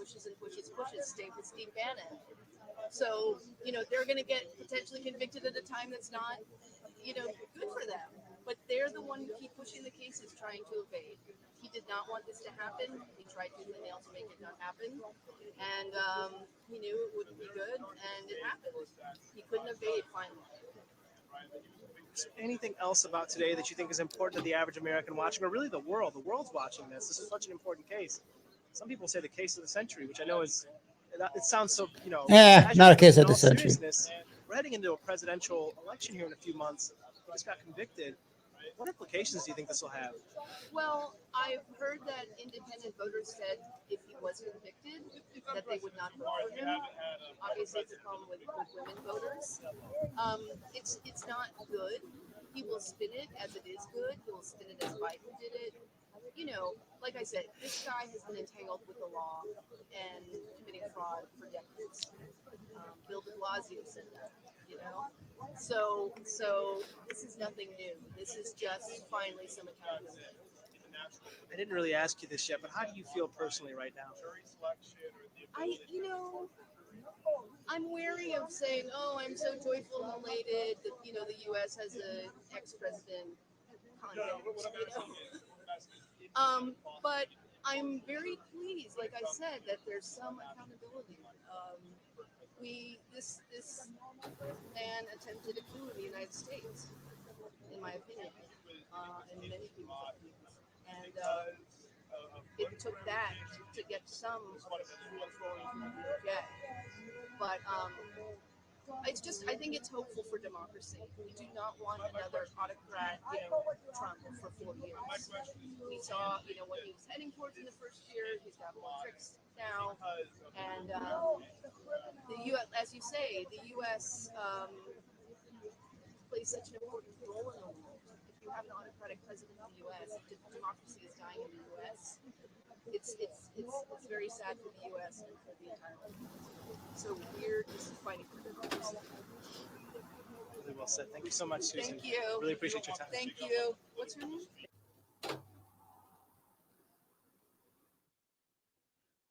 pushes and pushes, stay with Steve Bannon. So, they're going to get potentially convicted at a time that's not, good for them. But they're the one who keep pushing the cases, trying to evade. He did not want this to happen. He tried tooth and nail to make it not happen. And he knew it wouldn't be good, and it happened. He couldn't evade finally. Anything else about today that you think is important to the average American watching, or really the world? The world's watching this. This is such an important case. Some people say the case of the century, which I know is, it sounds so, not a case of the century. We're heading into a presidential election here in a few months. He just got convicted. What implications do you think this will have? Well, I've heard that independent voters said if he was convicted, that they would not vote for him. Obviously, it's a problem with women voters. It's not good. He will spin it as it is good. He will spin it as Biden did it. Like I said, this guy has been entangled with the law and committing fraud for decades. Bill de Blasio said that, So this is nothing new. This is just finally some accountability. I didn't really ask you this yet, but how do you feel personally right now? I'm wary of saying, "Oh, I'm so joyful and elated that the U.S. has an ex-president convict." But I'm very pleased, like I said, that there's some accountability. This man attempted a coup in the United States, in my opinion, and many people's opinions. And it took that to get some wheels rolling from the DOJ. But I think it's hopeful for democracy. We do not want another autocrat, Trump for 4 years. We saw, what he was heading towards in the first year. He's got more tricks now. And the U.S., as you say, the U.S. Plays such an important role in the world. If you have an autocratic president in the U.S., democracy is dying in the U.S. It's very sad for the U.S. and for the entire world. So we're just fighting for democracy. Really well said. Thank you so much, Susan. Thank you. Really appreciate your time. Thank you. What's your name?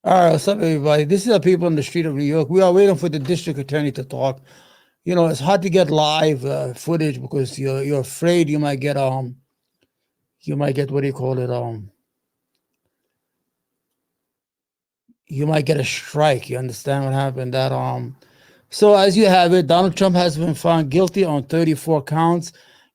All right, what's up, everybody? This is the people in the street of New York. We are waiting for the district attorney to talk. It's hard to get live footage because you're afraid you might get what do you call it? You might get a strike. You understand what happened? So as you have it, Donald Trump has been found guilty on 34 counts,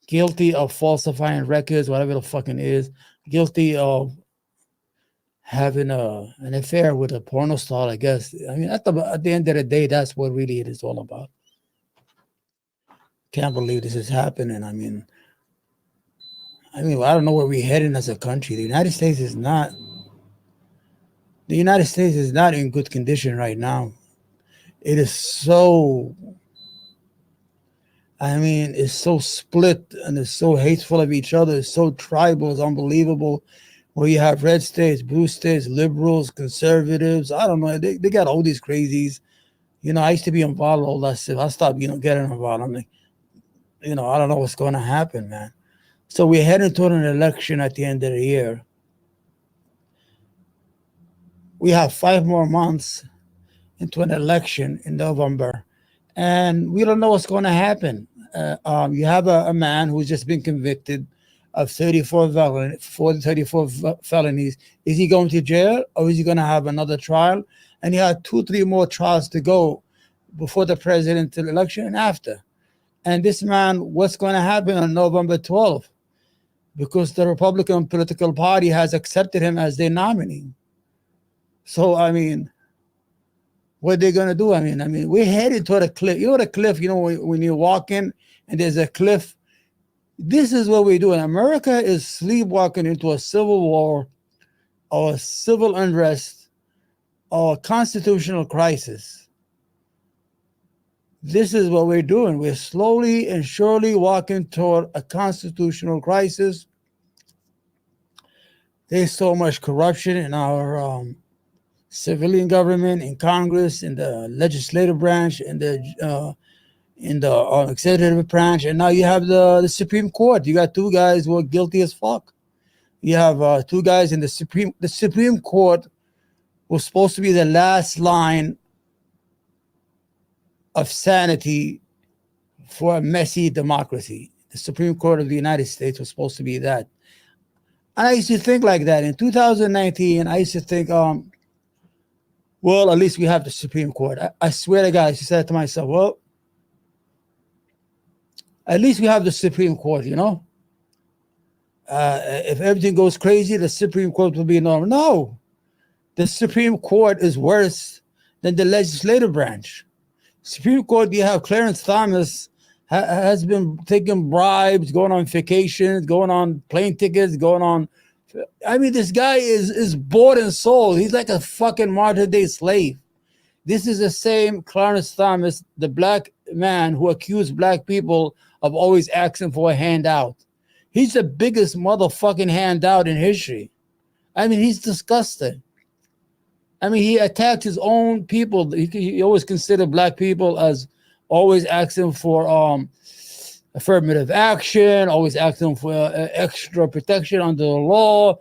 guilty of falsifying records, whatever the fucking is, guilty of having an affair with a porno star, I guess. I mean, at the end of the day, that's what really it is all about. Can't believe this is happening. I mean, I don't know where we're heading as a country. The United States is not in good condition right now. It is so, it's so split and it's so hateful of each other. It's so tribal. It's unbelievable. Where you have red states, blue states, liberals, conservatives. I don't know. They got all these crazies. I used to be involved in all that stuff. I stopped, getting involved. I'm like, I don't know what's going to happen, man. So we're heading toward an election at the end of the year. We have 5 more months into an election in November, and we don't know what's going to happen. You have a man who's just been convicted of 34 felonies. Is he going to jail, or is he going to have another trial? And he had 2-3 more trials to go before the presidential election and after. And this man, what's going to happen on November 12th? Because the Republican political party has accepted him as their nominee. So, what are they going to do? We're headed toward a cliff. You know what a cliff, when you're walking and there's a cliff? This is what we're doing. America is sleepwalking into a civil war or civil unrest or constitutional crisis. This is what we're doing. We're slowly and surely walking toward a constitutional crisis. There's so much corruption in our civilian government, in Congress, in the legislative branch, in the executive branch, and now you have the Supreme Court. You got 2 guys who are guilty as fuck. You have 2 guys in the Supreme Court was supposed to be the last line of sanity for a messy democracy. The Supreme Court of the United States was supposed to be that. And I used to think like that. In 2019, I used to think, well, at least we have the Supreme Court. I swear to God, I used to say to myself, well, at least we have the Supreme Court, you know? If everything goes crazy, the Supreme Court will be normal. No, the Supreme Court is worse than the legislative branch. Supreme Court, you have Clarence Thomas has been taking bribes, going on vacations, going on plane tickets, going on. I mean, this guy is bought and sold. He's like a fucking modern day slave. This is the same Clarence Thomas, the black man who accused black people of always asking for a handout. He's the biggest motherfucking handout in history. I mean, he's disgusting. I mean, he attacked his own people. He always considered black people as always asking for affirmative action, always asking for extra protection under the law.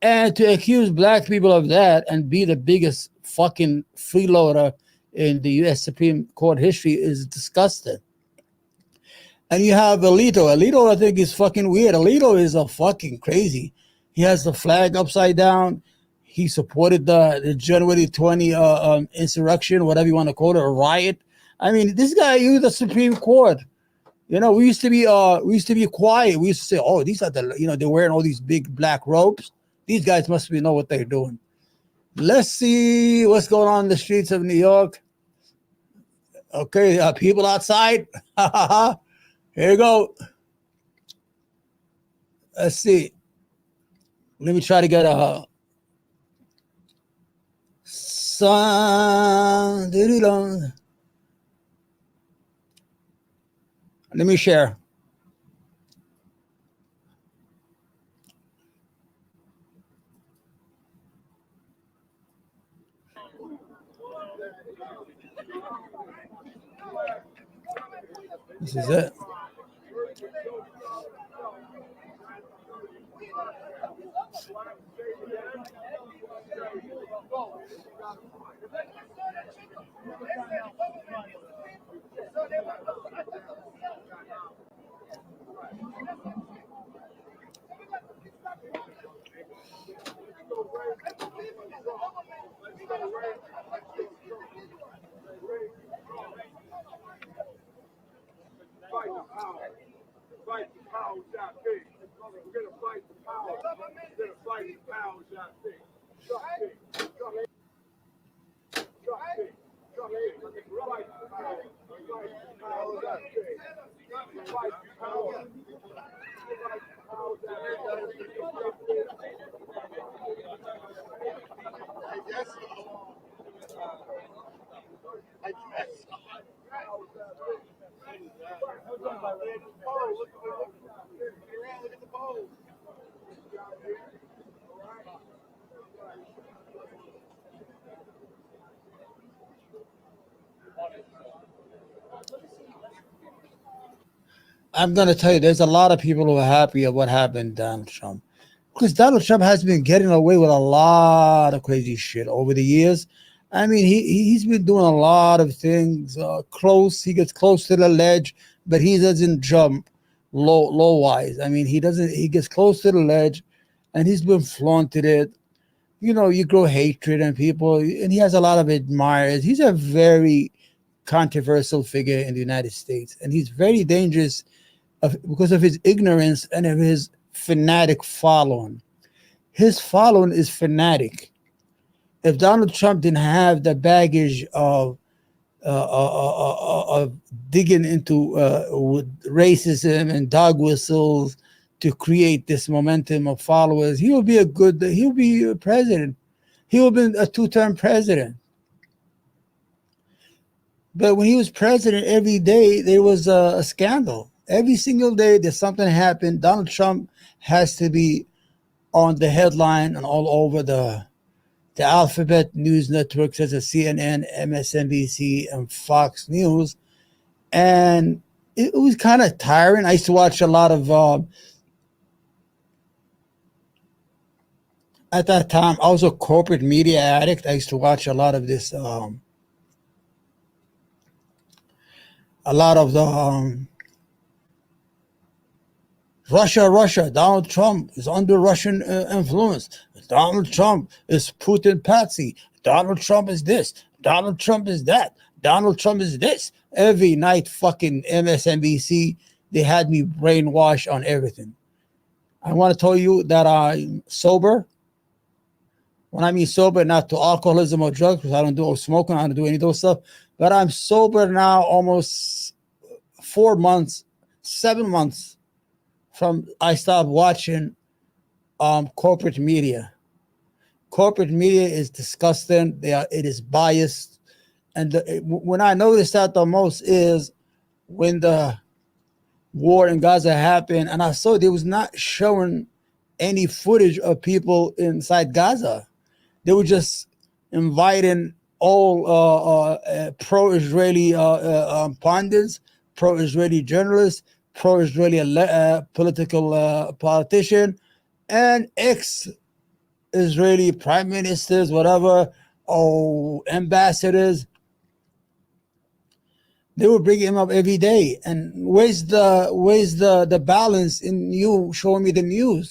And to accuse black people of that and be the biggest fucking freeloader in the U.S. Supreme Court history is disgusting. And you have Alito. Alito, I think, is fucking weird. Alito is a fucking crazy. He has the flag upside down. He supported the January 20 insurrection, whatever you want to call it, a riot. I mean, this guy used the Supreme Court. You know, we used to be quiet. We used to say, oh, these are they're wearing all these big black robes. These guys must know what they're doing. Let's see what's going on in the streets of New York. Okay, people outside. Here you go. Let's see. Let me try to get a sun. Let me share. This is it. Fight the power shot big. We're gonna fight the power. We're gonna fight the power shot big. Shot big. Shot big. Shot big. Shot big. Fight the power. Fight the power shot big. Fight the power. Fight the power shot big. Yes. I guess. Look at the pole. I'm going to tell you, there's a lot of people who are happy at what happened to Donald Trump. Because Donald Trump has been getting away with a lot of crazy shit over the years. I mean, he's been doing a lot of things close. He gets close to the ledge, but he doesn't jump low wise. I mean, he gets close to the ledge, and he's been flaunted it. You know, you grow hatred and people, and he has a lot of admirers. He's a very controversial figure in the United States, and he's very dangerous because of his ignorance and of his fanatic following. His following is fanatic. If Donald Trump didn't have the baggage of digging into racism and dog whistles to create this momentum of followers, he'll be a president. He will be a 2-term president. But when he was president, every day there was a scandal. Every single day there's something happened. Donald Trump has to be on the headline and all over the alphabet news networks such as CNN, MSNBC, and Fox News. And it was kind of tiring. I used to watch a lot of At that time, I was a corporate media addict. I used to watch a lot of this, a lot of the Russia. Donald Trump is under Russian influence. Donald Trump is Putin patsy. Donald Trump is this. Donald Trump is that. Donald Trump is this. Every night, fucking MSNBC, they had me brainwashed on everything. I want to tell you that I'm sober. When I mean sober, not to alcoholism or drugs, because I don't do smoking, I don't do any of those stuff. But I'm sober now almost 4 months, 7 months from I stopped watching corporate media. Corporate media is disgusting. It is biased. And when I noticed that the most is when the war in Gaza happened, and I saw they was not showing any footage of people inside Gaza. They were just inviting all pro-Israeli pundits, pro-Israeli journalists, pro-Israeli political politician, and ex-Israeli prime ministers, whatever, or ambassadors. They would bring him up every day. And where's the balance in you showing me the news?